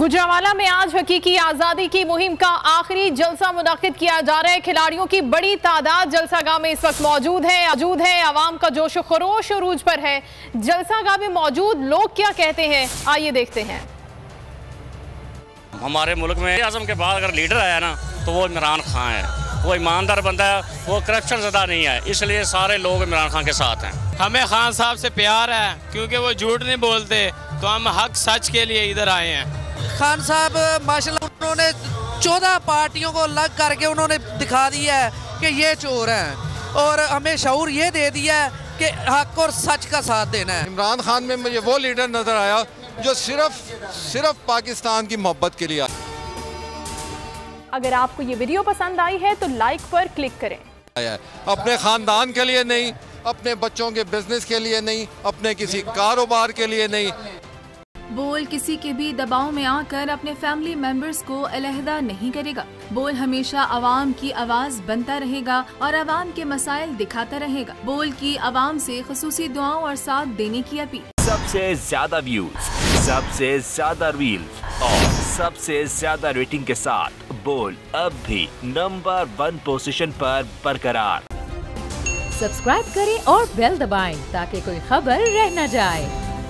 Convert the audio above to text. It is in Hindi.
गुजरांवाला में आज हकीकी आजादी की मुहिम का आखिरी जलसा मुनक्किद किया जा रहा है। खिलाड़ियों की बड़ी तादाद जलसागाह में इस वक्त मौजूद है। आवाम का जोश खरोश उरूज पर है। जलसागाह में मौजूद लोग क्या कहते हैं, आइए देखते हैं। हमारे मुल्क में आज़म के बाद अगर लीडर आया ना तो वो इमरान खान है। वो ईमानदार बंदा है, वो करप्शन ज़्यादा नहीं है, इसलिए सारे लोग इमरान खान के साथ हैं। हमें खान साहब से प्यार है क्योंकि वो झूठ नहीं बोलते, तो हम हक सच के लिए इधर आए हैं। खान साहब माशाल्लाह उन्होंने 14 पार्टियों को अलग करके उन्होंने दिखा दिया है कि ये चोर हैं और हमें शऊर ये दे दिया है कि हक और सच का साथ देना है। इमरान खान में मुझे वो लीडर नजर आया जो सिर्फ पाकिस्तान की मोहब्बत के लिए आया। अगर आपको ये वीडियो पसंद आई है तो लाइक पर क्लिक करें। अपने खानदान के लिए नहीं, अपने बच्चों के बिजनेस के लिए नहीं, अपने किसी कारोबार के लिए नहीं। बोल किसी के भी दबाव में आकर अपने फैमिली मेंबर्स को अलहदा नहीं करेगा। बोल हमेशा आवाम की आवाज बनता रहेगा और आवाम के मसाइल दिखाता रहेगा। बोल की आवाम से खुसूसी दुआओं और साथ देने की अपील। सबसे ज्यादा व्यूज, सबसे ज्यादा रील्स और सबसे ज्यादा रेटिंग के साथ बोल अब भी नंबर 1 पोजीशन पर बरकरार। सब्सक्राइब करें और बेल दबाएं ताकि कोई खबर रह न जाए।